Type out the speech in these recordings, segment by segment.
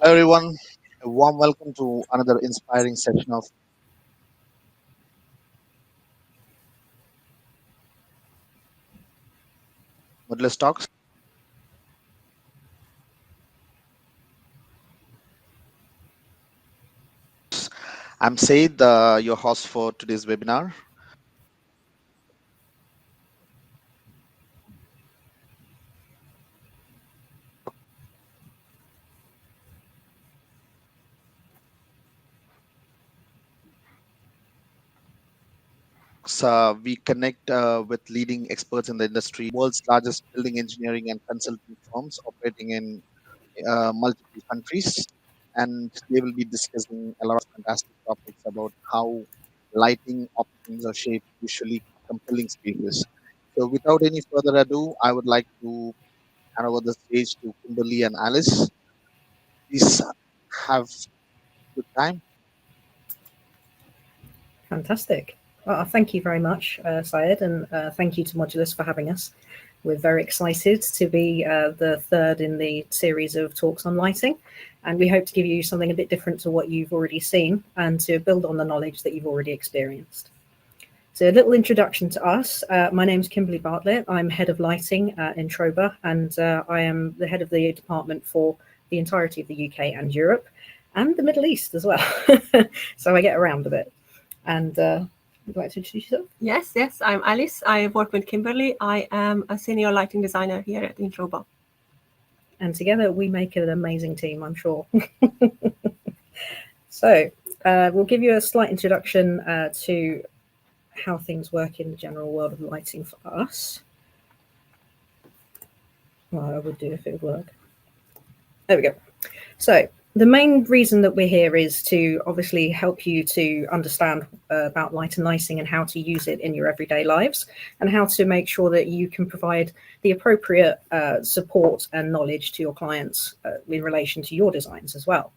Everyone, a warm welcome to another inspiring session of modulyss Talks. I'm Said, your host for today's webinar. We connect with leading experts in the industry, world's largest building engineering and consulting firms operating in multiple countries, and they will be discussing a lot of fantastic topics about how lighting options or shape visually compelling spaces. So, without any further ado, I would like to hand over the stage to Kimberly and Alice. Please have good time. Fantastic. Well, thank you very much, Syed, and thank you to modulyss for having us. We're very excited to be the third in the series of talks on lighting, and we hope to give you something a bit different to what you've already seen and to build on the knowledge that you've already experienced. So a little introduction to us. My name is Kimberly Bartlett. I'm head of lighting at Introba, and I am the head of the department for the entirety of the UK and Europe, and the Middle East as well. So I get around a bit. And would you like to introduce yourself? Yes, I'm Alice. I work with Kimberly. I am a senior lighting designer here at Introba. And together we make an amazing team, I'm sure. So we'll give you a slight introduction to how things work in the general world of lighting for us. Well, I would do if it would work. There we go. So the main reason that we're here is to obviously help you to understand about light and lighting and how to use it in your everyday lives, and how to make sure that you can provide the appropriate support and knowledge to your clients in relation to your designs as well.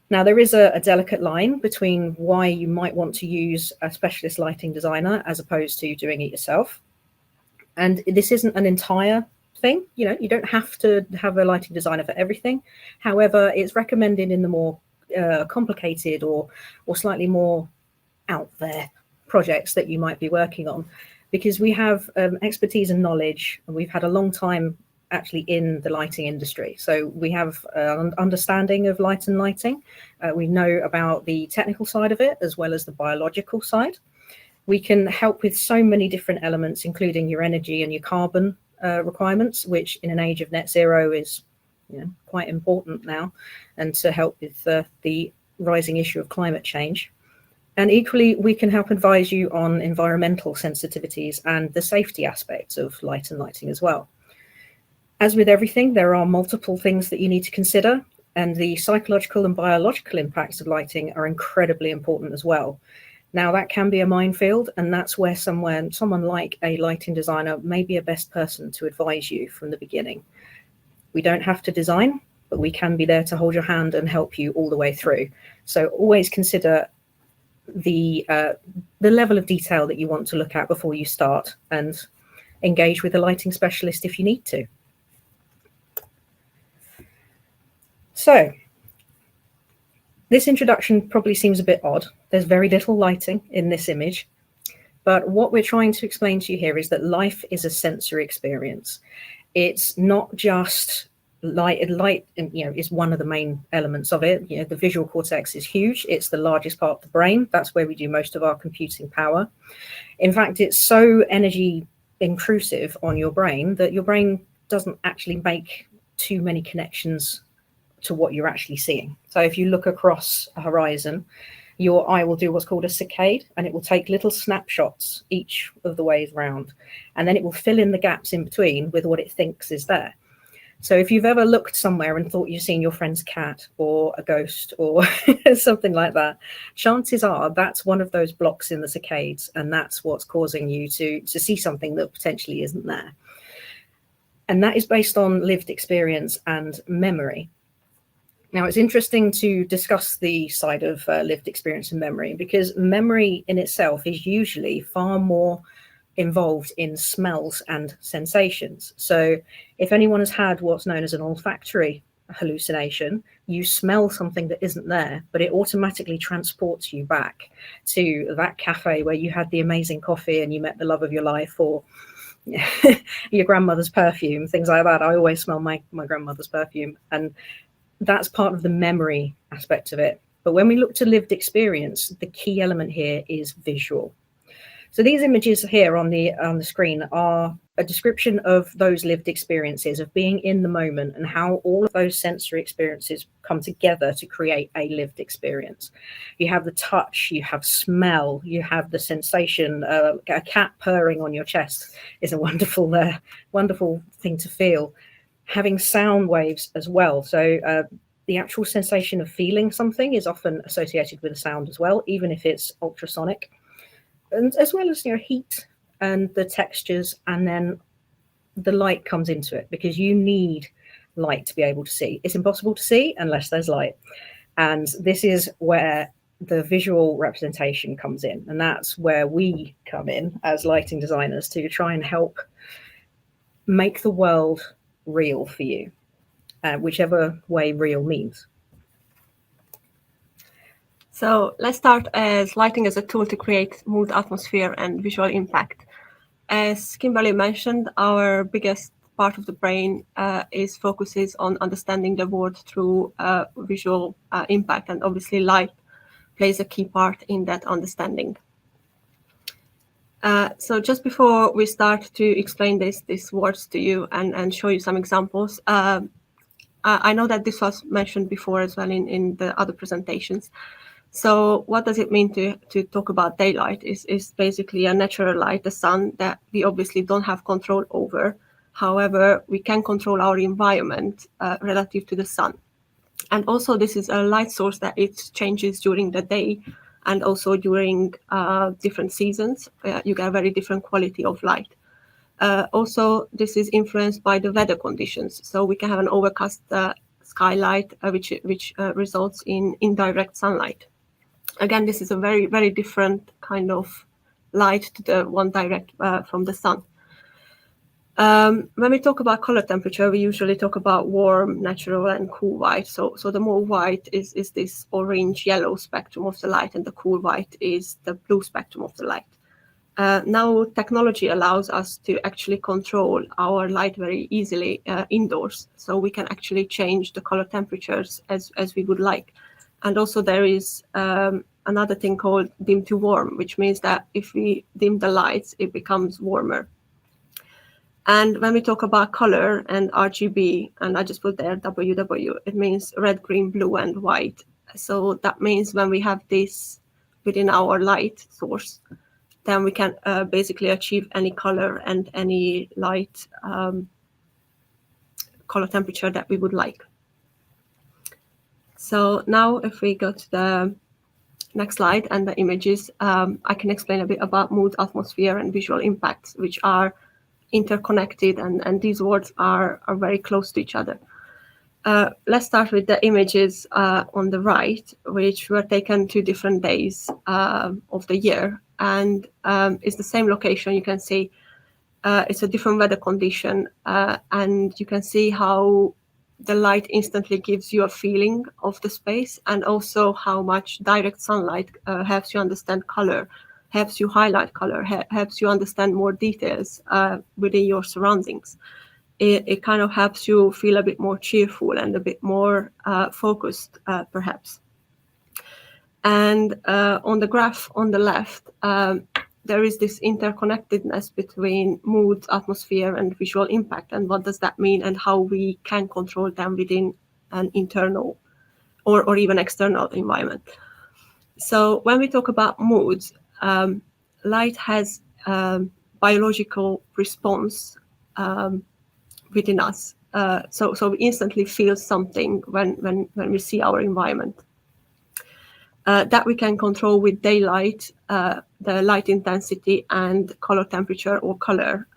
Now, there is a delicate line between why you might want to use a specialist lighting designer as opposed to doing it yourself. And this isn't an entire thing. You know, you don't have to have a lighting designer for everything. However, it's recommended in the more complicated or slightly more out there projects that you might be working on, because we have expertise and knowledge, and we've had a long time actually in the lighting industry. So we have an understanding of light and lighting. We know about the technical side of it as well as the biological side. We can help with so many different elements, including your energy and your carbon requirements, which in an age of net zero is, you know, quite important now, and to help with the rising issue of climate change. And equally, we can help advise you on environmental sensitivities and the safety aspects of light and lighting as well. As with everything, there are multiple things that you need to consider, and the psychological and biological impacts of lighting are incredibly important as well. Now, that can be a minefield, and that's where someone like a lighting designer may be a best person to advise you from the beginning. We don't have to design, but we can be there to hold your hand and help you all the way through. So always consider the level of detail that you want to look at before you start, and engage with a lighting specialist if you need to. So this introduction probably seems a bit odd. There's very little lighting in this image, but what we're trying to explain to you here is that life is a sensory experience. It's not just light, you know, is one of the main elements of it. You know, the visual cortex is huge. It's the largest part of the brain. That's where we do most of our computing power. In fact, it's so energy intrusive on your brain that your brain doesn't actually make too many connections to what you're actually seeing. So if you look across a horizon, your eye will do what's called a saccade, and it will take little snapshots each of the ways round, and then it will fill in the gaps in between with what it thinks is there. So if you've ever looked somewhere and thought you've seen your friend's cat or a ghost or something like that, chances are that's one of those blocks in the saccades, and that's what's causing you to see something that potentially isn't there. And that is based on lived experience and memory. Now, it's interesting to discuss the side of lived experience and memory, because memory in itself is usually far more involved in smells and sensations. So if anyone has had what's known as an olfactory hallucination, you smell something that isn't there, but it automatically transports you back to that cafe where you had the amazing coffee and you met the love of your life, or your grandmother's perfume, things like that. I always smell my grandmother's perfume, and that's part of the memory aspect of it. But when we look to lived experience, the key element here is visual. So these images here on the screen are a description of those lived experiences of being in the moment and how all of those sensory experiences come together to create a lived experience. You have the touch, you have smell, you have the sensation. A cat purring on your chest is a wonderful thing to feel. Having sound waves as well. So the actual sensation of feeling something is often associated with a sound as well, even if it's ultrasonic. And as well as heat and the textures, and then the light comes into it, because you need light to be able to see. It's impossible to see unless there's light, and this is where the visual representation comes in, and that's where we come in as lighting designers to try and help make the world real for you, whichever way real means. So let's start as lighting as a tool to create mood, atmosphere, and visual impact. As Kimberly mentioned, our biggest part of the brain focuses on understanding the world through visual impact, and obviously light plays a key part in that understanding. So just before we start to explain these words to you and show you some examples, I know that this was mentioned before as well in the other presentations. So what does it mean to talk about daylight? Is basically a natural light, the sun, that we obviously don't have control over. However, we can control our environment relative to the sun. And also this is a light source that it changes during the day and also during different seasons. You get a very different quality of light. Also, this is influenced by the weather conditions. So we can have an overcast skylight, which results in indirect sunlight. Again, this is a very, very different kind of light to the one direct from the sun. When we talk about color temperature, we usually talk about warm, natural, and cool white. So the more white is this orange-yellow spectrum of the light, and the cool white is the blue spectrum of the light. Now technology allows us to actually control our light very easily indoors. So we can actually change the color temperatures as we would like. And also there is another thing called dim to warm, which means that if we dim the lights, it becomes warmer. And when we talk about color and RGB, and I just put there WW, it means red, green, blue, and white. So that means when we have this within our light source, then we can basically achieve any color and any light color temperature that we would like. So now if we go to the next slide and the images, I can explain a bit about mood, atmosphere, and visual impacts, which are interconnected, and these words are very close to each other. Let's start with the images on the right, which were taken 2 different days of the year, and it's the same location. You can see it's a different weather condition, and you can see how the light instantly gives you a feeling of the space, and also how much direct sunlight helps you understand color, helps you highlight color, helps you understand more details within your surroundings. It kind of helps you feel a bit more cheerful and a bit more focused, perhaps. And on the graph on the left, there is this interconnectedness between mood, atmosphere, and visual impact. And what does that mean, and how we can control them within an internal or even external environment. So when we talk about moods, light has biological response within us. So we instantly feel something when we see our environment. That we can control with daylight, the light intensity, and color temperature or color.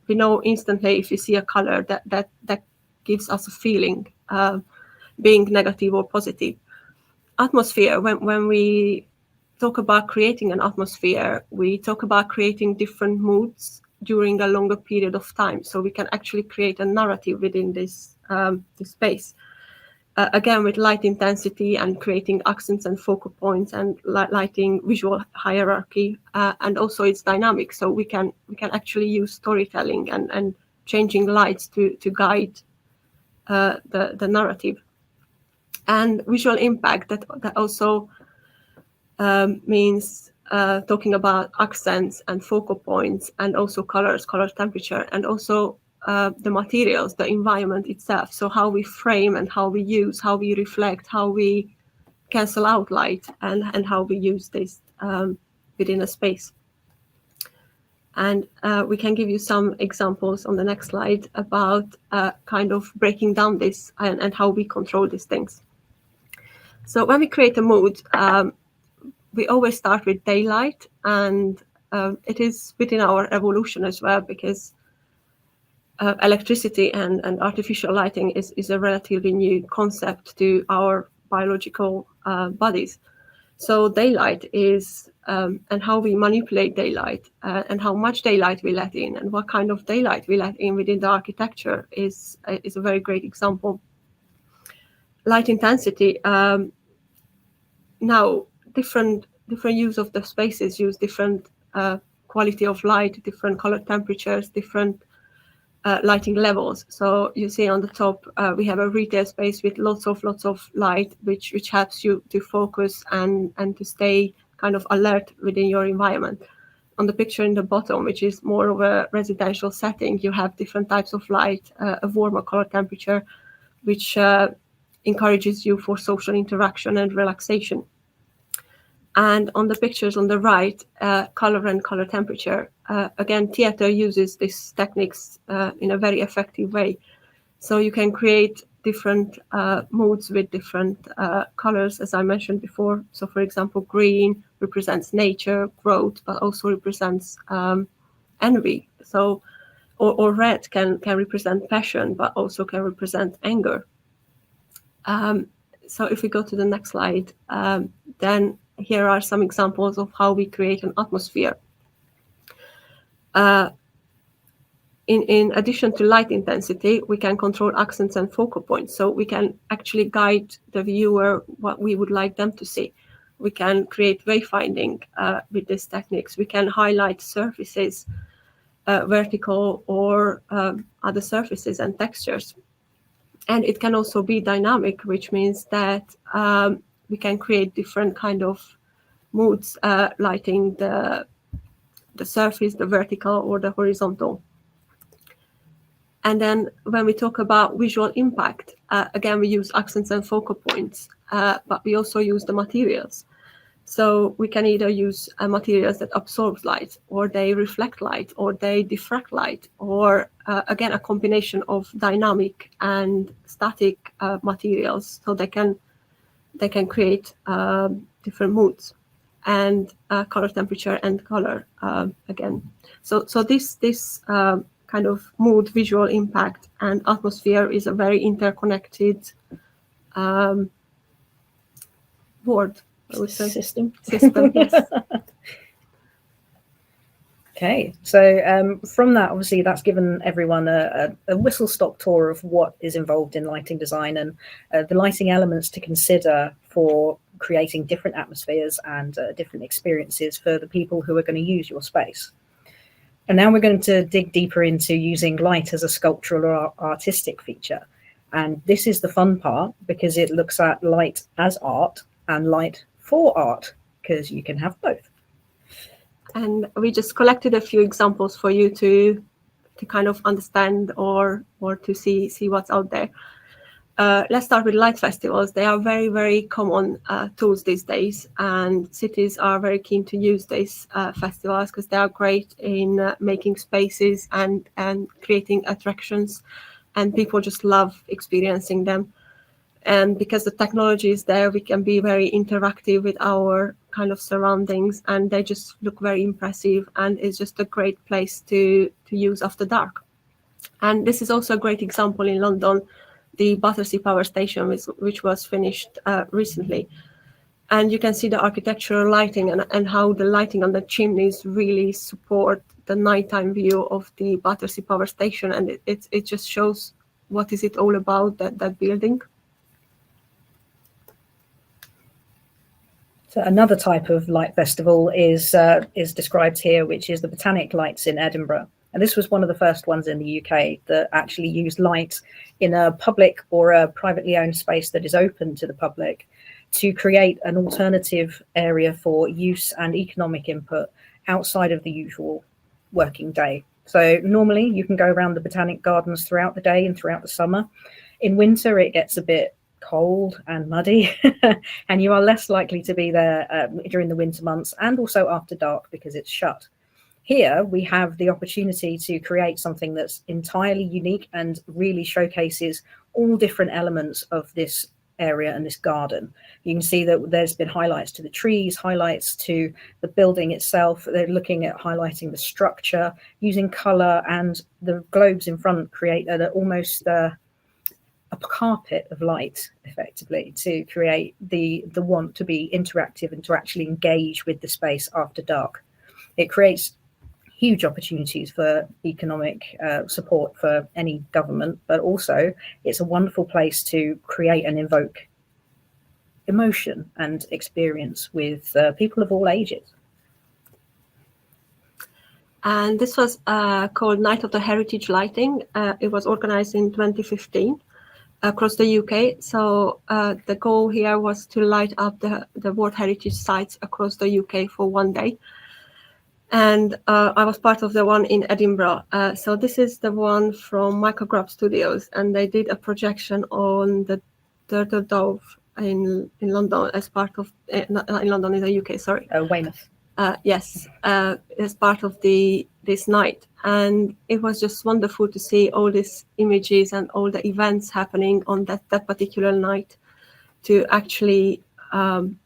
We know instantly if you see a color that gives us a feeling, being negative or positive. Atmosphere, when we talk about creating an atmosphere, we talk about creating different moods during a longer period of time. So we can actually create a narrative within this space. again with light intensity and creating accents and focal points and lighting visual hierarchy, and also it's dynamic, so we can actually use storytelling and changing lights to guide the narrative. And visual impact, that also means talking about accents and focal points, and also color temperature, and also the materials, the environment itself. So how we frame and how we use, how we reflect, how we cancel out light, and how we use this within a space. And we can give you some examples on the next slide about kind of breaking down this and how we control these things. So when we create a mood, we always start with daylight, and it is within our evolution as well, because electricity and artificial lighting is a relatively new concept to our biological bodies. So daylight is, and how we manipulate daylight, and how much daylight we let in, and what kind of daylight we let in within the architecture is a very great example. Light intensity. Now, different use of the spaces use different quality of light, different color temperatures, different lighting levels. So you see on the top, we have a retail space with lots of light, which helps you to focus and to stay kind of alert within your environment. On the picture in the bottom, which is more of a residential setting, you have different types of light, a warmer color temperature, which encourages you for social interaction and relaxation. And on the pictures on the right, color and color temperature. Again, theater uses these techniques in a very effective way. So you can create different moods with different colors, as I mentioned before. So for example, green represents nature, growth, but also represents envy. So, or red can represent passion, but also can represent anger. So if we go to the next slide, then here are some examples of how we create an atmosphere. In addition to light intensity, we can control accents and focal points. So we can actually guide the viewer what we would like them to see. We can create wayfinding with these techniques. We can highlight surfaces, vertical or other surfaces and textures. And it can also be dynamic, which means that we can create different kind of moods, lighting the surface, the vertical or the horizontal. And then when we talk about visual impact, again, we use accents and focal points, but we also use the materials. So we can either use materials that absorb light, or they reflect light, or they diffract light, or again, a combination of dynamic and static materials. So they can create different moods, and color temperature and color again. So this kind of mood, visual impact, and atmosphere is a very interconnected word. I would say System. Yes. Okay, so from that, obviously, that's given everyone a whistle-stop tour of what is involved in lighting design and the lighting elements to consider for creating different atmospheres and different experiences for the people who are going to use your space. And now we're going to dig deeper into using light as a sculptural or artistic feature. And this is the fun part, because it looks at light as art and light for art, because you can have both. And we just collected a few examples for you to kind of understand or to see what's out there. Let's start with light festivals. They are very, very common tools these days, and cities are very keen to use these festivals because they are great in making spaces and creating attractions, and people just love experiencing them. And because the technology is there, we can be very interactive with our kind of surroundings, and they just look very impressive, and it's just a great place to use after dark. And this is also a great example in London, the Battersea Power Station, which was finished recently. And you can see the architectural lighting and how the lighting on the chimneys really support the nighttime view of the Battersea Power Station. And it just shows what is it all about, that building. So another type of light festival is described here, which is the Botanic Lights in Edinburgh. And this was one of the first ones in the UK that actually used light in a public or a privately owned space that is open to the public to create an alternative area for use and economic input outside of the usual working day. So normally you can go around the botanic gardens throughout the day and throughout the summer. In winter, it gets a bit cold and muddy and you are less likely to be there during the winter months and also after dark because it's shut. Here we have the opportunity to create something that's entirely unique and really showcases all different elements of this area and this garden. You can see that there's been highlights to the trees, highlights to the building itself. They're looking at highlighting the structure, using color, and the globes in front create almost a carpet of light, effectively, to create the want to be interactive and to actually engage with the space after dark. It creates huge opportunities for economic support for any government, but also it's a wonderful place to create and invoke emotion and experience with people of all ages. And this was called Night of the Heritage Lighting. It was organized in 2015 across the UK. So the goal here was to light up the World Heritage sites across the UK for one day. And I was part of the one in Edinburgh. So this is the one from Micrograph Studios, and they did a projection on the Turtle Dove in London as part of, not in London, in the UK, sorry. Weymouth. Yes, as part of this night. And it was just wonderful to see all these images and all the events happening on that particular night to actually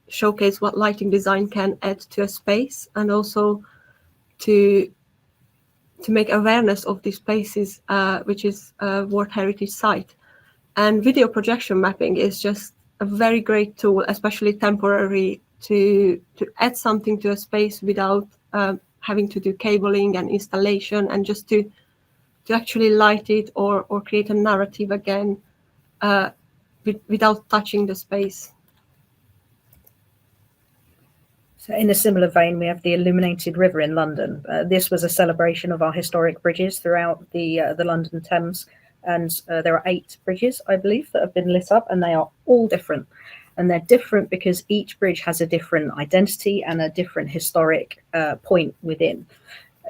showcase what lighting design can add to a space, and also to make awareness of these places, which is a World Heritage Site. And video projection mapping is just a very great tool, especially temporary, to add something to a space without having to do cabling and installation, and just to actually light it or create a narrative again without touching the space. So in a similar vein, we have the Illuminated River in London. This was a celebration of our historic bridges throughout the London Thames. And there are 8 bridges, I believe, that have been lit up, and they are all different. And they're different because each bridge has a different identity and a different historic point within.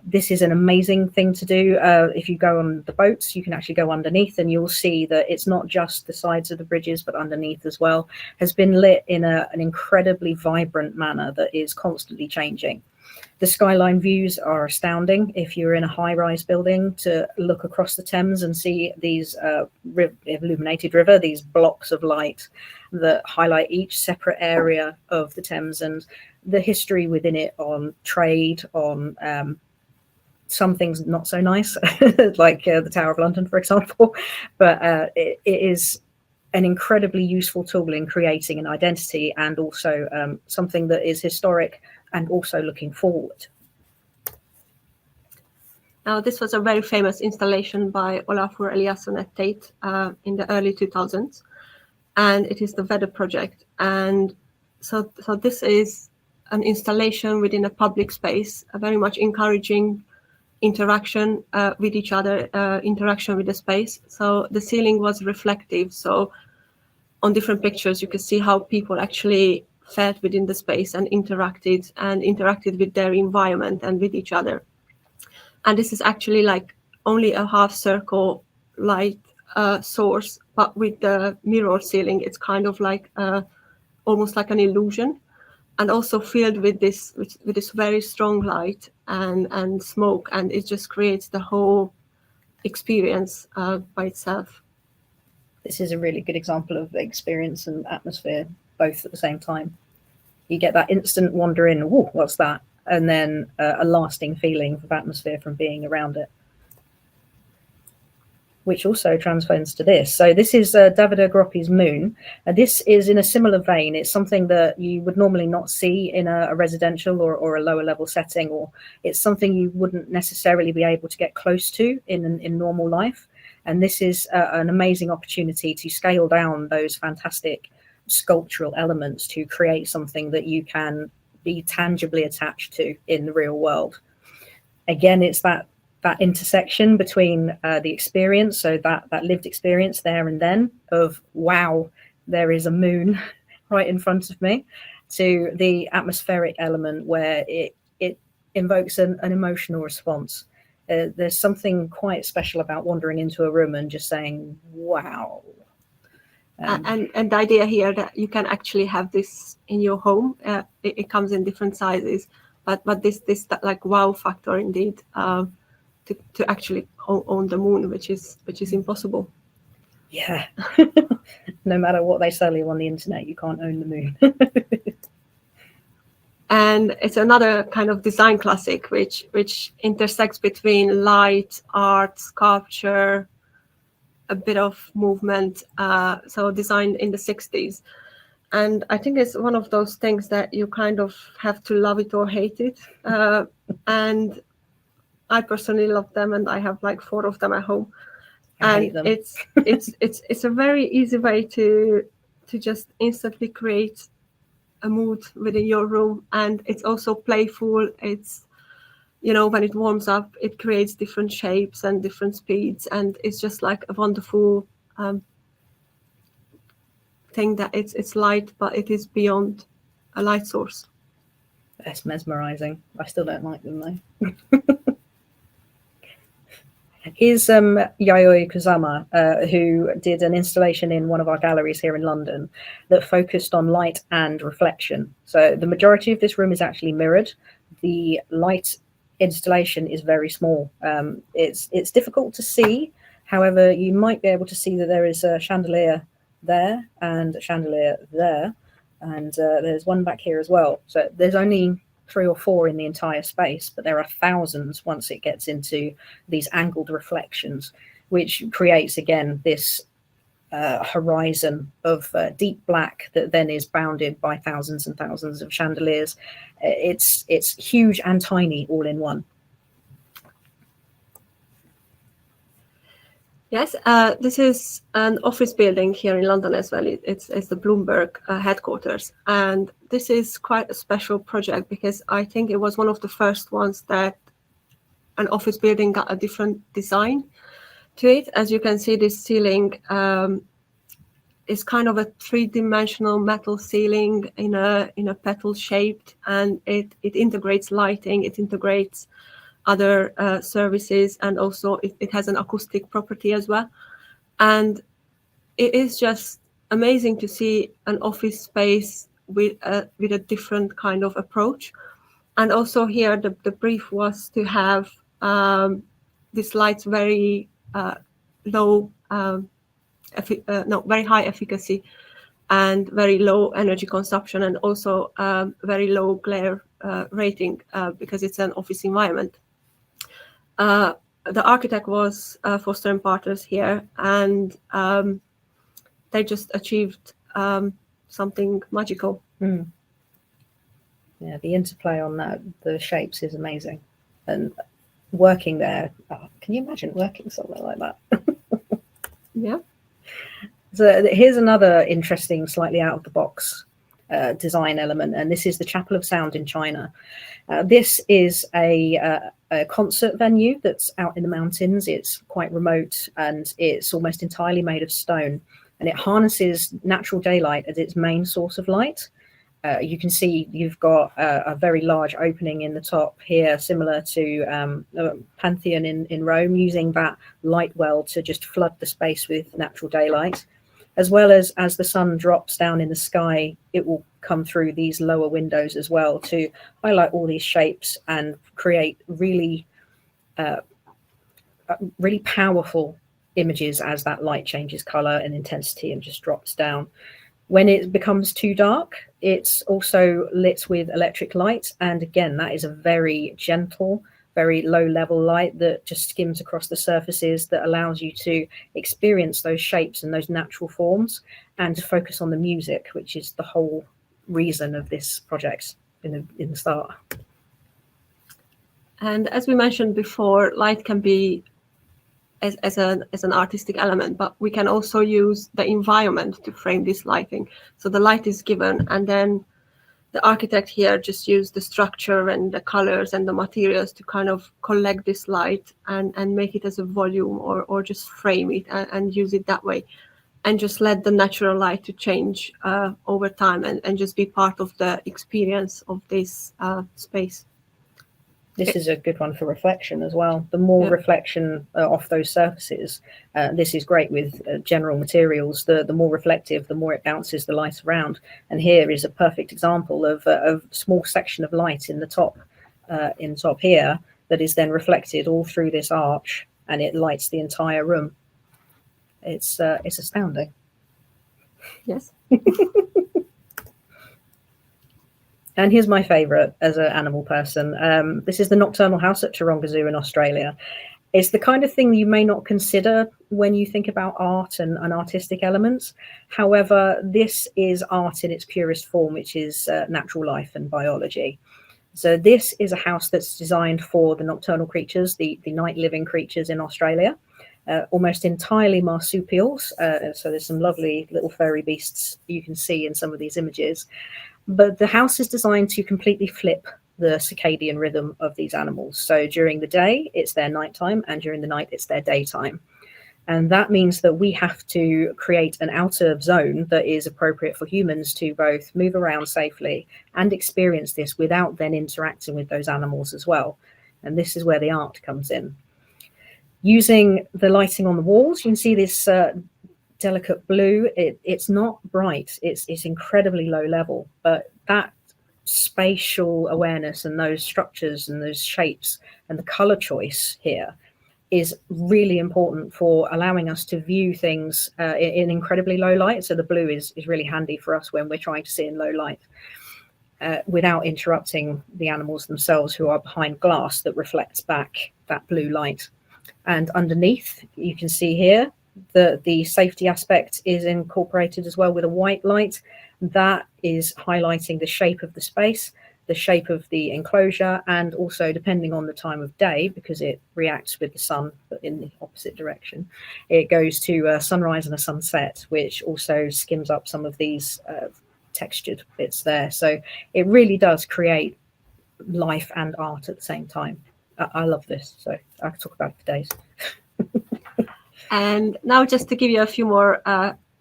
This is an amazing thing to do. If you go on the boats, you can actually go underneath, and you'll see that it's not just the sides of the bridges, but underneath as well, has been lit in an incredibly vibrant manner that is constantly changing. The skyline views are astounding. If you're in a high-rise building, to look across the Thames and see these illuminated river, these blocks of light that highlight each separate area of the Thames and the history within it, on trade, on some things not so nice, like the Tower of London, for example. But it is an incredibly useful tool in creating an identity, and also something that is historic and also looking forward. Now, this was a very famous installation by Olafur Eliasson at Tate in the early 2000s, and it is the Weather Project. And so this is an installation within a public space, very much encouraging interaction with each other, interaction with the space. So the ceiling was reflective. So on different pictures, you could see how people actually felt within the space and interacted with their environment and with each other. And this is actually like only a half circle light source, but with the mirror ceiling, it's kind of like almost like an illusion, and also filled with this very strong light and smoke, and it just creates the whole experience by itself. This is a really good example of experience and atmosphere both at the same time. You get that instant wander in, whoa, what's that? And then a lasting feeling of atmosphere from being around it, which also transfers to this. So this is Davide Groppi's Moon. This is in a similar vein. It's something that you would normally not see in a residential or a lower level setting, or it's something you wouldn't necessarily be able to get close to in normal life. And this is an amazing opportunity to scale down those fantastic sculptural elements to create something that you can be tangibly attached to in the real world. Again, it's that intersection between the experience, so that lived experience there and then of, wow, there is a moon right in front of me, to the atmospheric element where it invokes an emotional response. There's something quite special about wandering into a room and just saying, wow. And the idea here that you can actually have this in your home, it comes in different sizes, but this like wow factor indeed, to actually own the moon, which is impossible. Yeah. No matter what they sell you on the internet, you can't own the moon. And it's another kind of design classic which intersects between light, art, sculpture, a bit of movement, so designed in the 60s. And I think it's one of those things that you kind of have to love it or hate it. And I personally love them, and I have like 4 of them at home. I hate them. It's a very easy way to just instantly create a mood within your room, and it's also playful. It's, you know, when it warms up, it creates different shapes and different speeds, and it's just like a wonderful thing that it's light, but it is beyond a light source. That's mesmerizing. I still don't like them though. Here's Yayoi Kusama, who did an installation in one of our galleries here in London that focused on light and reflection. So the majority of this room is actually mirrored. The light installation is very small. It's difficult to see. However, you might be able to see that there is a chandelier there and a chandelier there, and there's one back here as well. So there's only 3 or 4 in the entire space, but there are thousands once it gets into these angled reflections, which creates again this horizon of deep black that then is bounded by thousands and thousands of chandeliers. It's huge and tiny all in one. Yes, this is an office building here in London as well. It's the Bloomberg headquarters. And this is quite a special project because I think it was one of the first ones that an office building got a different design to it. As you can see, this ceiling is kind of a 3-dimensional metal ceiling in a petal shaped, and it integrates lighting, it integrates other services, and also it has an acoustic property as well. And it is just amazing to see an office space with a different kind of approach. And also here the brief was to have these lights very low, very high efficacy and very low energy consumption, and also very low glare rating because it's an office environment. The architect was Foster and Partners here, and they just achieved something magical. Mm. Yeah, the interplay on that, the shapes is amazing. And working there, can you imagine working somewhere like that? Yeah. So here's another interesting, slightly out of the box design element, and this is the Chapel of Sound in China. This is a concert venue that's out in the mountains. It's quite remote, and it's almost entirely made of stone, and it harnesses natural daylight as its main source of light. You can see you've got a very large opening in the top here, similar to Pantheon in Rome, using that light well to just flood the space with natural daylight. As well as the sun drops down in the sky, it will come through these lower windows as well to highlight all these shapes and create really, really powerful images as that light changes color and intensity and just drops down. When it becomes too dark, it's also lit with electric light. And again, that is a very gentle, very low level light that just skims across the surfaces, that allows you to experience those shapes and those natural forms and to focus on the music, which is the whole reason of this project in the start. And as we mentioned before, light can be as an artistic element, but we can also use the environment to frame this lighting. So the light is given, and then the architect here just used the structure and the colors and the materials to kind of collect this light and make it as a volume, or just frame it and use it that way, and just let the natural light to change over time and just be part of the experience of this space. This is a good one for reflection as well. The more reflection off those surfaces, this is great with general materials. The more reflective, the more it bounces the light around. And here is a perfect example of a small section of light in the top here that is then reflected all through this arch, and it lights the entire room. It's astounding. Yes. And here's my favourite as an animal person. This is the Nocturnal House at Taronga Zoo in Australia. It's the kind of thing you may not consider when you think about art and artistic elements. However, this is art in its purest form, which is natural life and biology. So this is a house that's designed for the nocturnal creatures, the night living creatures in Australia. Almost entirely marsupials. So there's some lovely little furry beasts you can see in some of these images. But the house is designed to completely flip the circadian rhythm of these animals. So during the day, it's their nighttime, and during the night, it's their daytime. And that means that we have to create an outer zone that is appropriate for humans to both move around safely and experience this without then interacting with those animals as well. And this is where the art comes in. Using the lighting on the walls, you can see this delicate blue. It's not bright, it's incredibly low level, but that spatial awareness and those structures and those shapes and the color choice here is really important for allowing us to view things in incredibly low light. So the blue is really handy for us when we're trying to see in low light without interrupting the animals themselves, who are behind glass that reflects back that blue light. And underneath, you can see here the safety aspect is incorporated as well with a white light. That is highlighting the shape of the space, the shape of the enclosure, and also depending on the time of day, because it reacts with the sun but in the opposite direction, it goes to a sunrise and a sunset, which also skims up some of these textured bits there. So it really does create life and art at the same time. I love this, so I could talk about it for days. And now just to give you a few more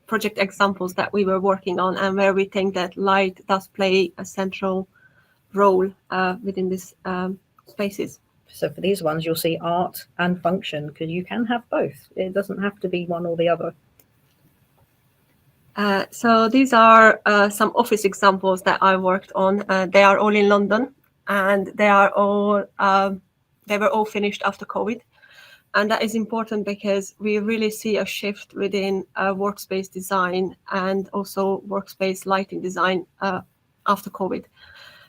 project examples that we were working on and where we think that light does play a central role within these spaces. So for these ones, you'll see art and function, because you can have both. It doesn't have to be one or the other. So these are some office examples that I worked on. They are all in London, and they were all finished after COVID. And that is important because we really see a shift within workspace design and also workspace lighting design after COVID.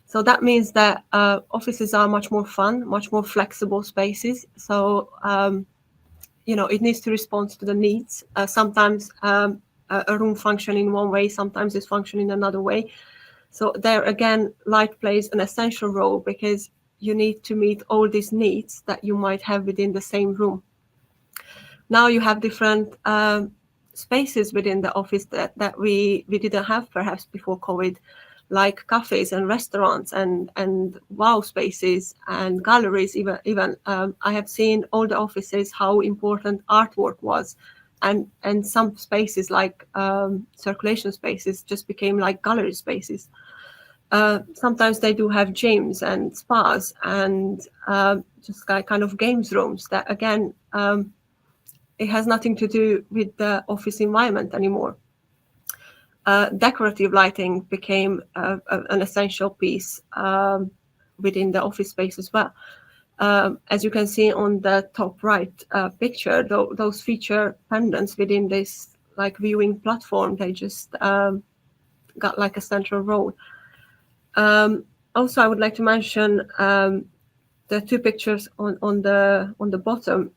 So that means that offices are much more fun, much more flexible spaces. So, it needs to respond to the needs. Sometimes a room functions in one way, sometimes it's functioning another way. So there again, light plays an essential role because you need to meet all these needs that you might have within the same room. Now you have different spaces within the office that we didn't have perhaps before COVID, like cafes and restaurants and wow spaces and galleries. Even I have seen all the offices how important artwork was, and some spaces like circulation spaces just became like gallery spaces. Sometimes they do have gyms and spas and just kind of games rooms that, again, it has nothing to do with the office environment anymore. Decorative lighting became an essential piece within the office space as well. As you can see on the top right picture, those feature pendants within this like viewing platform, they just got like a central role. Also, I would like to mention the two pictures on the bottom.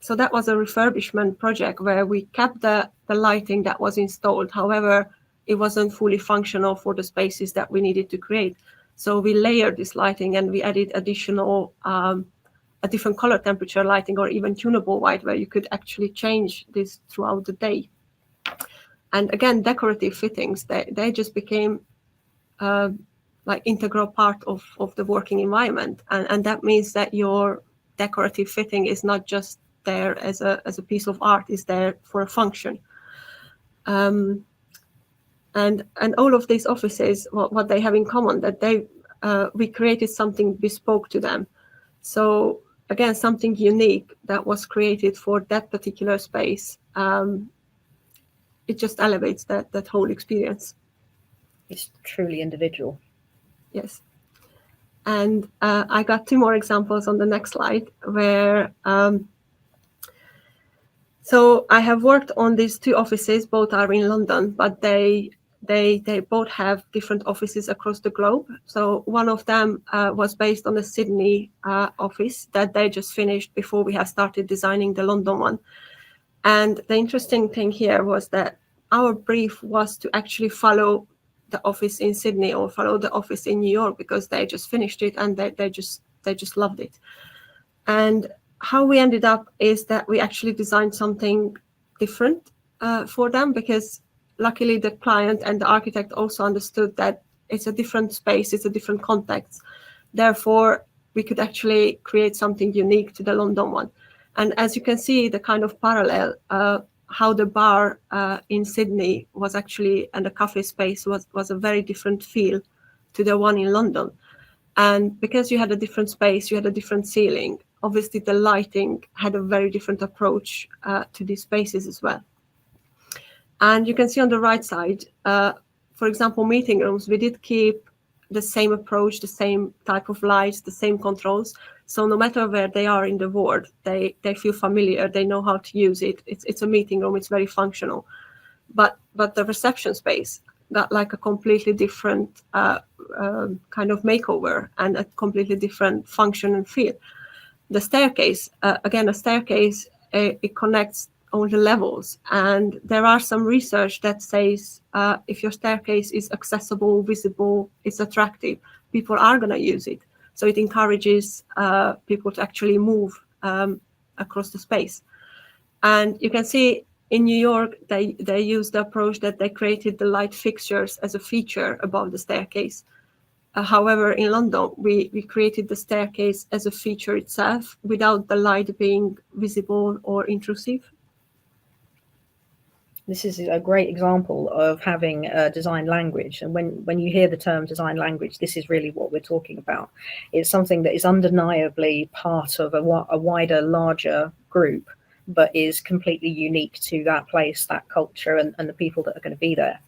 So that was a refurbishment project where we kept the lighting that was installed. However, it wasn't fully functional for the spaces that we needed to create. So we layered this lighting and we added additional a different color temperature lighting, or even tunable white, where you could actually change this throughout the day. And again, decorative fittings, they just became like integral part of the working environment. And that means that your decorative fitting is not just there as a piece of art, is there for a function. And all of these offices, what they have in common, that we created something bespoke to them. So again, something unique that was created for that particular space. It just elevates that whole experience. It's truly individual. Yes. And I got 2 more examples on the next slide, where so I have worked on these 2 offices. Both are in London, but they both have different offices across the globe. So one of them was based on the Sydney office that they just finished before we have started designing the London one. And the interesting thing here was that our brief was to actually follow the office in Sydney or follow the office in New York, because they just finished it and they just loved it. And how we ended up is that we actually designed something different for them, because luckily the client and the architect also understood that it's a different space, it's a different context. Therefore, we could actually create something unique to the London one. And as you can see, the kind of parallel, how the bar in Sydney was actually, and the cafe space was a very different feel to the one in London. And because you had a different space, you had a different ceiling, obviously the lighting had a very different approach to these spaces as well. And you can see on the right side, for example, meeting rooms, we did keep the same approach, the same type of lights, the same controls. So no matter where they are in the ward, they feel familiar, they know how to use it. It's a meeting room, it's very functional. But the reception space got like a completely different kind of makeover and a completely different function and feel. The staircase, again, a staircase, it connects all the levels. And there are some research that says if your staircase is accessible, visible, it's attractive, people are going to use it. So it encourages people to actually move across the space. And you can see in New York, they used the approach that they created the light fixtures as a feature above the staircase. However, in London, we created the staircase as a feature itself without the light being visible or intrusive. This is a great example of having a design language. And when you hear the term design language, this is really what we're talking about. It's something that is undeniably part of a wider, larger group, but is completely unique to that place, that culture, and the people that are going to be there.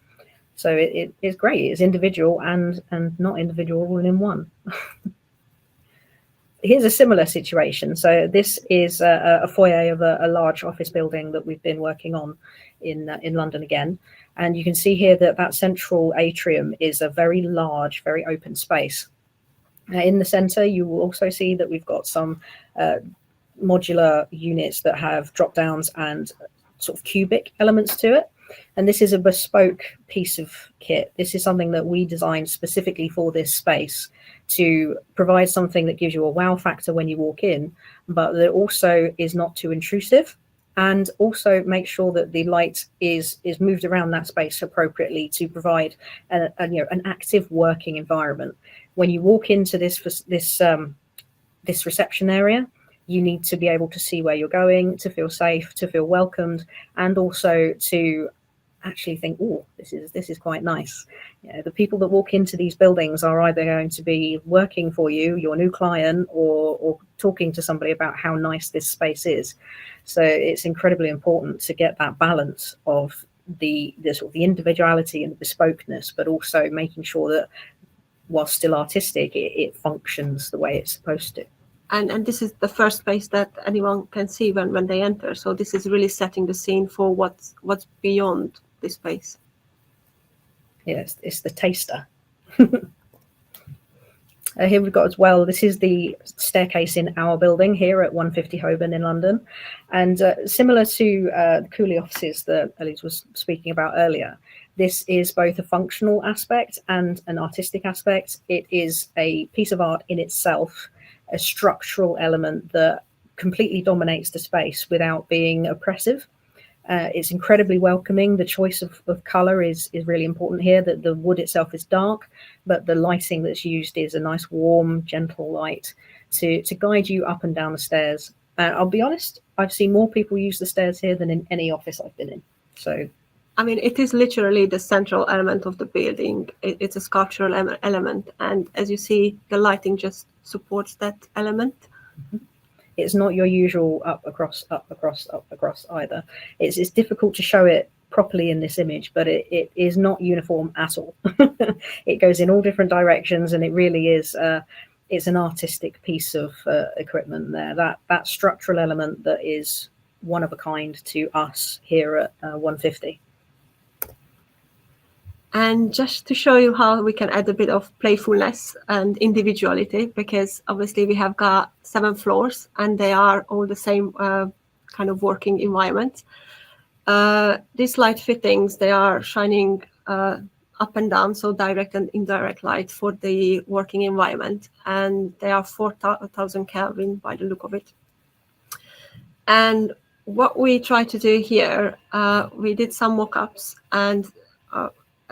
So it is great. It's individual and not individual all in one. Here's a similar situation. So this is a foyer of a large office building that we've been working on in London again. And you can see here that central atrium is a very large, very open space. In the center, you will also see that we've got some modular units that have drop downs and sort of cubic elements to it. And this is a bespoke piece of kit. This is something that we designed specifically for this space to provide something that gives you a wow factor when you walk in, but that also is not too intrusive, and also make sure that the light is moved around that space appropriately to provide an active working environment. When you walk into this reception area, you need to be able to see where you're going, to feel safe, to feel welcomed, and also to actually think, oh, this is quite nice. You know, the people that walk into these buildings are either going to be working for you, your new client, or talking to somebody about how nice this space is. So it's incredibly important to get that balance of the sort of the individuality and the bespokeness, but also making sure that while still artistic, it functions the way it's supposed to. And this is the first space that anyone can see when they enter. So this is really setting the scene for what's beyond this space. Yes, it's the taster. Here we've got as well, this is the staircase in our building here at 150 Holborn in London. And similar to the Cooley offices that Aliz was speaking about earlier, this is both a functional aspect and an artistic aspect. It is a piece of art in itself a structural element that completely dominates the space without being oppressive. It's incredibly welcoming. The choice of color is really important here. That the wood itself is dark, but the lighting that's used is a nice, warm, gentle light to guide you up and down the stairs. I'll be honest, I've seen more people use the stairs here than in any office I've been in. So, I mean, it is literally the central element of the building. It's a sculptural element, and as you see, the lighting just supports that element. It's not your usual up, across, up, across, up, across either. It's difficult to show it properly in this image, but it is not uniform at all. It goes in all different directions, and it really is it's an artistic piece of equipment there. That structural element that is one of a kind to us here at 150. And just to show you how we can add a bit of playfulness and individuality, because obviously we have got 7 floors and they are all the same kind of working environment. These light fittings, they are shining up and down, so direct and indirect light for the working environment. And they are 4,000 Kelvin by the look of it. And what we try to do here, we did some mock-ups, and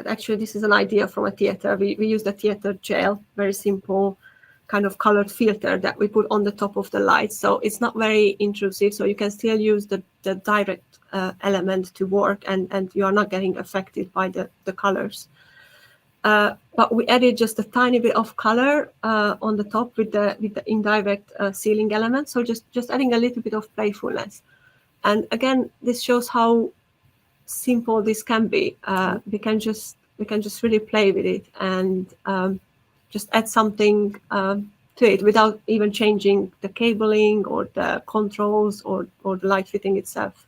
actually this is an idea from a theater. We used a theater gel, very simple kind of colored filter that we put on the top of the light. So it's not very intrusive, so you can still use the direct element to work, and you are not getting affected by the colors. But we added just a tiny bit of color on the top with the indirect ceiling element. So just adding a little bit of playfulness. And again, this shows how simple this can be. We can just really play with it and just add something to it without even changing the cabling or the controls or the light fitting itself.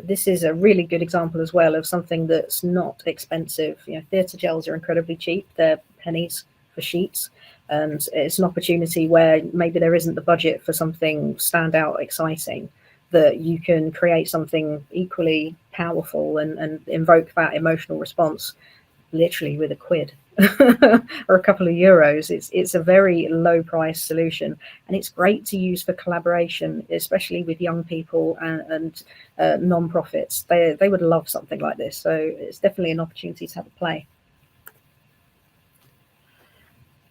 This is a really good example as well of something that's not expensive. You know, theatre gels are incredibly cheap. They're pennies for sheets. And it's an opportunity where maybe there isn't the budget for something standout exciting, that you can create something equally powerful and invoke that emotional response literally with £1 or a couple of euros. It's a very low price solution, and it's great to use for collaboration, especially with young people and non-profits. They would love something like this, so it's definitely an opportunity to have a play.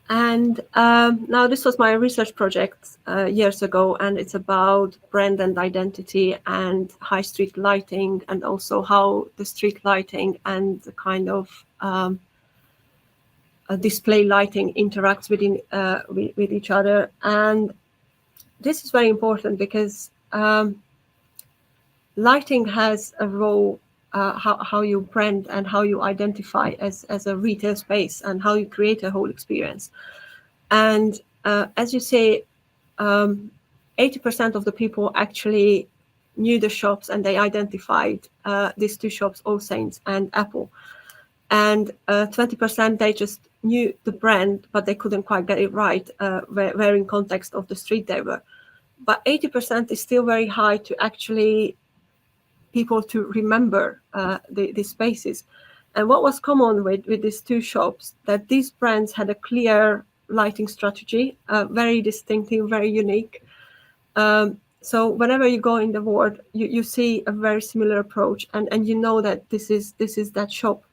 And now this was my research project years ago, and it's about brand and identity and high street lighting, and also how the street lighting and the kind of display lighting interacts with each other. And this is very important because lighting has a role, how you brand and how you identify as a retail space and how you create a whole experience. And as you say, 80% of the people actually knew the shops, and they identified these 2 shops, All Saints and Apple. And 20% they just knew the brand, but they couldn't quite get it right, where in context of the street they were. But 80% is still very high to actually people to remember the spaces. And what was common with these 2 shops, that these brands had a clear lighting strategy, very distinctive, very unique. So whenever you go in the ward, you see a very similar approach, and you know that this is that shop.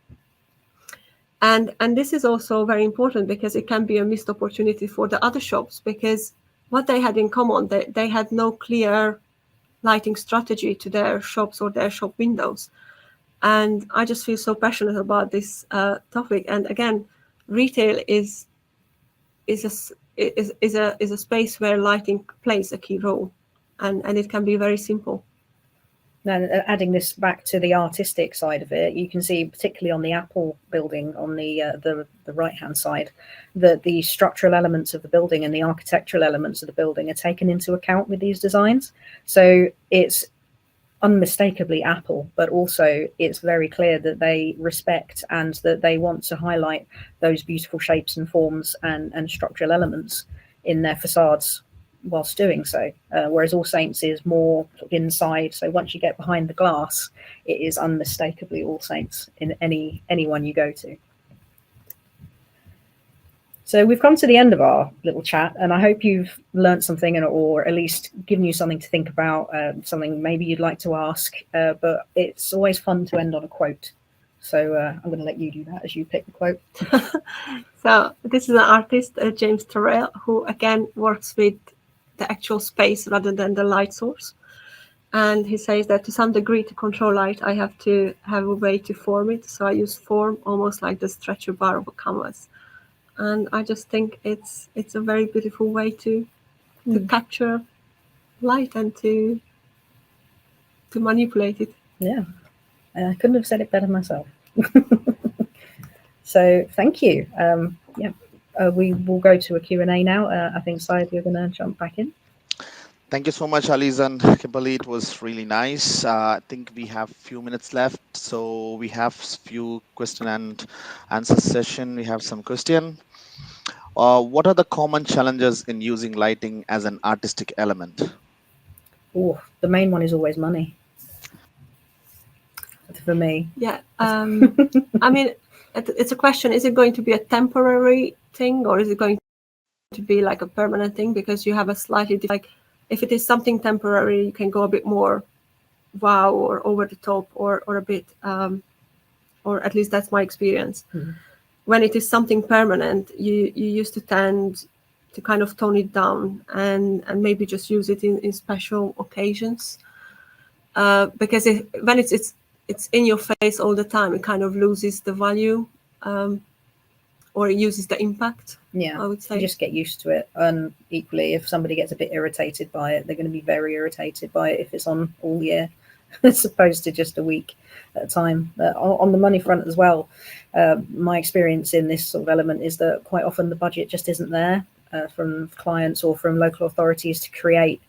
And this is also very important because it can be a missed opportunity for the other shops, because what they had in common, they had no clear lighting strategy to their shops or their shop windows. And I just feel so passionate about this topic. And again, retail is a space where lighting plays a key role, and it can be very simple. Now, adding this back to the artistic side of it, you can see particularly on the Apple building on the right-hand side that the structural elements of the building and the architectural elements of the building are taken into account with these designs. So it's unmistakably Apple, but also it's very clear that they respect and that they want to highlight those beautiful shapes and forms and structural elements in their facades whilst doing so, whereas All Saints is more inside. So once you get behind the glass, it is unmistakably All Saints in anyone you go to. So we've come to the end of our little chat, and I hope you've learned something, or at least given you something to think about, something maybe you'd like to ask. But it's always fun to end on a quote. So I'm going to let you do that as you pick the quote. So this is an artist, James Turrell, who again works with the actual space rather than the light source. And he says that to some degree, to control light, I have to have a way to form it. So I use form almost like the stretcher bar of a canvas. And I just think it's a very beautiful way to capture light and to manipulate it. Yeah, I couldn't have said it better myself. So thank you. We will go to a Q&A now. I think, Syed, you're going to jump back in. Thank you so much, Aliz and Kimberly. It was really nice. I think we have a few minutes left, so we have few question and answer session. We have some question. What are the common challenges in using lighting as an artistic element? Oh, the main one is always money. For me. Yeah. I mean, it's a question, is it going to be a temporary thing or is it going to be like a permanent thing? Because you have a slightly, like, if it is something temporary, you can go a bit more wow or over the top or a bit, or at least that's my experience. Mm-hmm. When it is something permanent, you used to tend to kind of tone it down and maybe just use it in special occasions. Because when it's in your face all the time, it kind of loses the value, or it uses the impact. Yeah, I would say. You just get used to it. And equally, if somebody gets a bit irritated by it, they're going to be very irritated by it if it's on all year, as opposed to just a week at a time. On the money front as well, my experience in this sort of element is that quite often the budget just isn't there from clients or from local authorities to create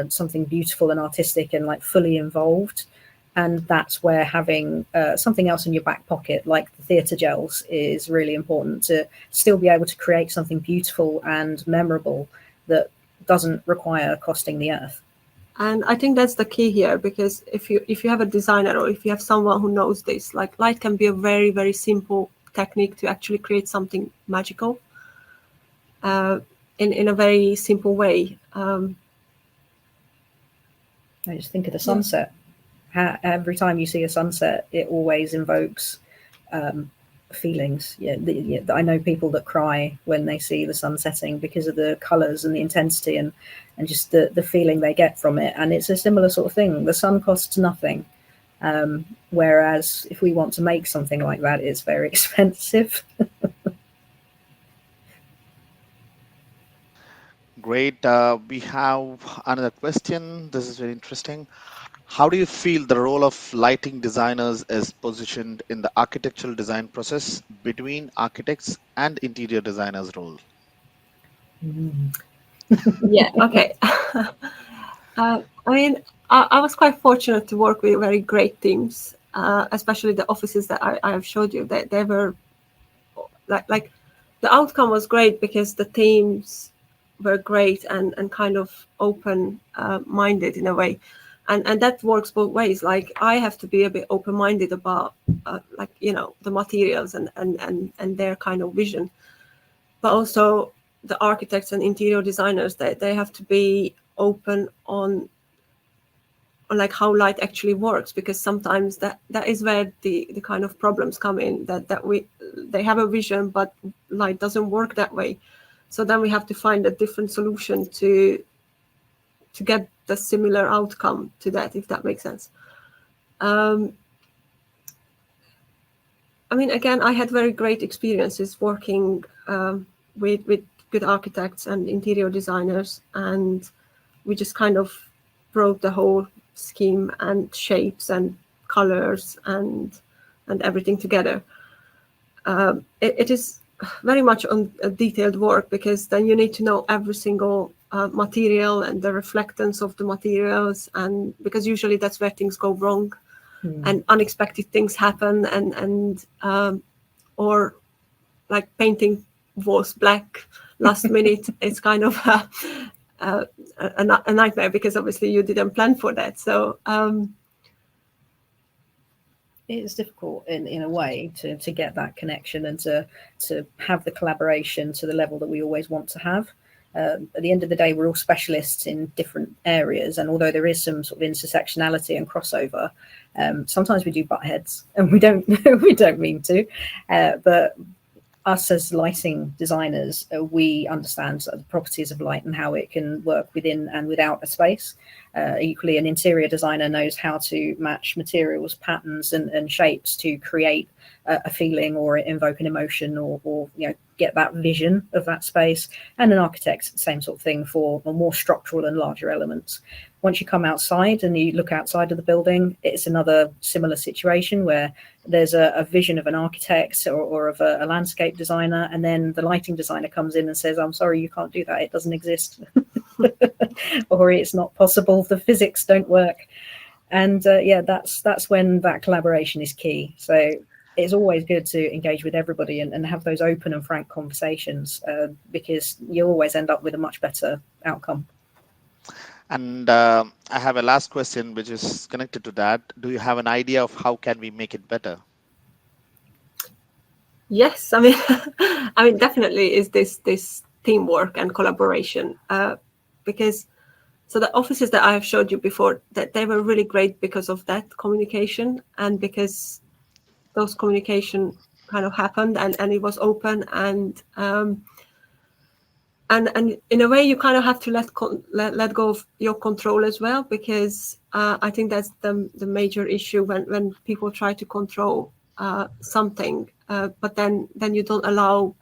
something beautiful and artistic and like fully involved. And that's where having something else in your back pocket, like the theatre gels, is really important to still be able to create something beautiful and memorable that doesn't require costing the earth. And I think that's the key here, because if you have a designer or if you have someone who knows this, like light can be a very, very simple technique to actually create something magical in a very simple way. I just think of the sunset. Every time you see a sunset, it always invokes feelings. I know people that cry when they see the sun setting because of the colours and the intensity and just the feeling they get from it. And it's a similar sort of thing. The sun costs nothing, whereas if we want to make something like that, it's very expensive. Great. We have another question. This is very interesting. How do you feel the role of lighting designers is positioned in the architectural design process between architects and interior designers' role? Yeah, okay. I mean, I was quite fortunate to work with very great teams, especially the offices that I have showed you. They were like the outcome was great because the teams were great and kind of open minded in a way. And that works both ways. Like I have to be a bit open-minded about the materials and their kind of vision, but also the architects and interior designers, they have to be open on like how light actually works, because sometimes that is where the kind of problems come in, that they have a vision but light doesn't work that way. So then we have to find a different solution to get the similar outcome to that, if that makes sense. I mean, again, I had very great experiences working with good architects and interior designers, and we just kind of brought the whole scheme and shapes and colors and everything together. It is very much on a detailed work, because then you need to know every single material and the reflectance of the materials, and because usually that's where things go wrong and unexpected things happen, and or like painting was black last minute. It's kind of a nightmare, because obviously you didn't plan for that. So it's difficult in a way to get that connection and to have the collaboration to the level that we always want to have. At the end of the day, we're all specialists in different areas, and although there is some sort of intersectionality and crossover, sometimes we do butt heads, and we don't we don't mean to, but us as lighting designers, we understand the properties of light and how it can work within and without a space. Equally, an interior designer knows how to match materials, patterns, and shapes to create a feeling or invoke an emotion, or get that vision of that space. And an architect, same sort of thing for more structural and larger elements. Once you come outside and you look outside of the building, it's another similar situation where there's a vision of an architect or of a landscape designer, and then the lighting designer comes in and says, I'm sorry, you can't do that, it doesn't exist. Or it's not possible, the physics don't work. And that's when that collaboration is key. So it's always good to engage with everybody and have those open and frank conversations, because you'll always end up with a much better outcome. And I have a last question, which is connected to that. Do you have an idea of how can we make it better? Yes, I mean, definitely is this teamwork and collaboration, because so the offices that I have showed you before, that they were really great because of that communication, and because those communication kind of happened and it was open, and in a way you kind of have to let go of your control as well, because I think that's the major issue when people try to control something, but then you don't allow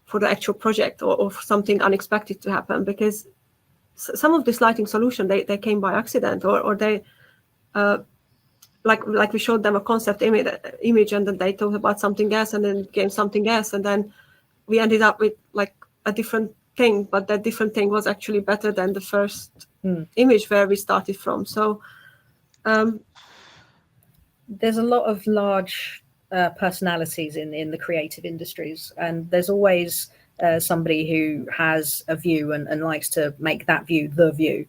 for the actual project or for something unexpected to happen, because some of this lighting solution they came by accident, or they like we showed them a concept image and then they talked about something else and then came something else, and then we ended up with like a different thing, but that different thing was actually better than the first image where we started from. So there's a lot of large personalities in the creative industries, and there's always somebody who has a view and likes to make that view the view.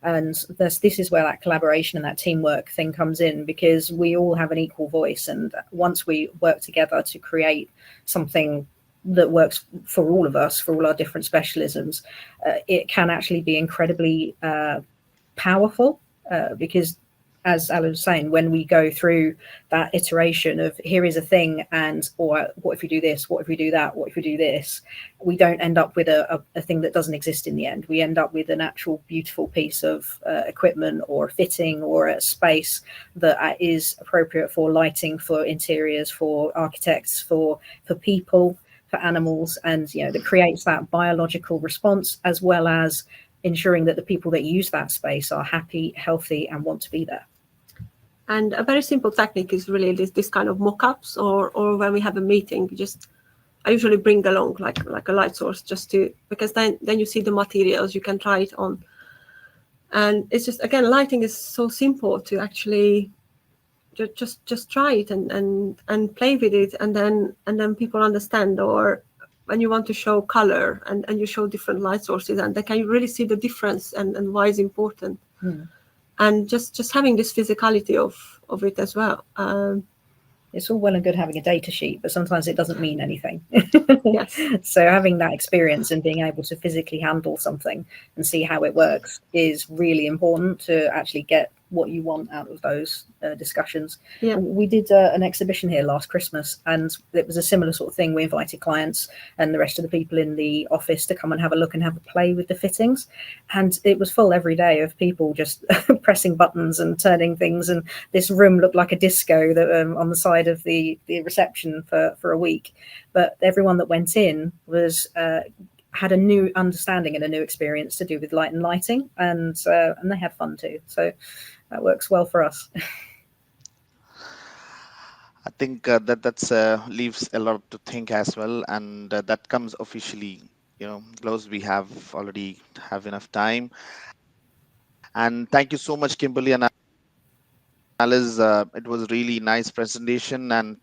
And this is where that collaboration and that teamwork thing comes in, because we all have an equal voice, and once we work together to create something that works for all of us, for all our different specialisms, it can actually be incredibly powerful, because as Aliz was saying, when we go through that iteration of here is a thing, and or what if we do this, what if we do that, what if we do this, we don't end up with a thing that doesn't exist in the end. We end up with an actual beautiful piece of equipment or fitting or a space that is appropriate for lighting, for interiors, for architects, for people, for animals, and that creates that biological response, as well as ensuring that the people that use that space are happy, healthy, and want to be there. And a very simple technique is really this kind of mock-ups, or when we have a meeting, I usually bring along like a light source, because then you see the materials, you can try it on, and it's just, again, lighting is so simple to actually just try it and play with it, and then people understand. Or when you want to show color and you show different light sources, and they can really see the difference and why it's important. And just having this physicality of it as well. It's all well and good having a data sheet, but sometimes it doesn't mean anything. Yes. So having that experience and being able to physically handle something and see how it works is really important to actually get what you want out of those discussions. Yeah. We did an exhibition here last Christmas, and it was a similar sort of thing. We invited clients and the rest of the people in the office to come and have a look and have a play with the fittings, and it was full every day of people just pressing buttons and turning things, and this room looked like a disco that on the side of the reception for a week. But everyone that went in was had a new understanding and a new experience to do with light and lighting, and they had fun too. So that works well for us. I think that's leaves a lot to think as well, and that comes officially, close. We have already have enough time, and thank you so much, Kimberly and Aliz. It was really nice presentation, and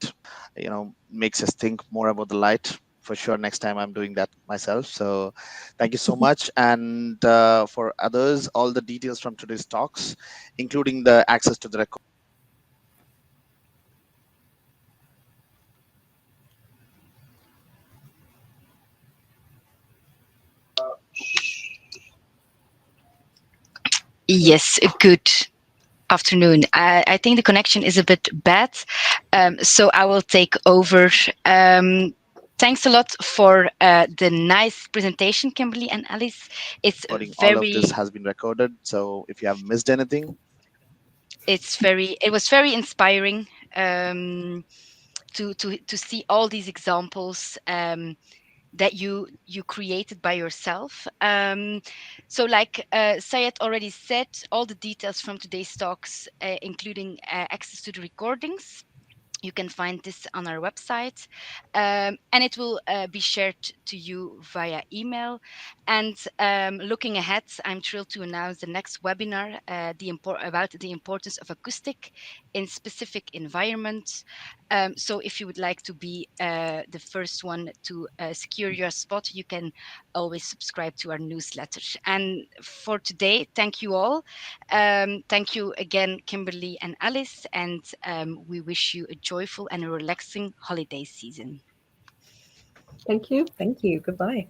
makes us think more about the light. For sure, next time I'm doing that myself. So thank you so much. And for others, all the details from today's talks, including the access to the Yes, good afternoon. I think the connection is a bit bad, so I will take over. Thanks a lot for the nice presentation, Kimberly and Alice. It's Recording all of this very, has been recorded, so if you have missed anything, it was very inspiring to see all these examples. That you created by yourself. So, like Sayed already said, all the details from today's talks, including access to the recordings, you can find this on our website, and it will be shared to you via email. And looking ahead, I'm thrilled to announce the next webinar, about the importance of acoustic in specific environments. So if you would like to be the first one to secure your spot, you can always subscribe to our newsletter. And for today, thank you all. Thank you again, Kimberly and Alice, and we wish you a joyful and a relaxing holiday season. Thank you. Thank you. Goodbye.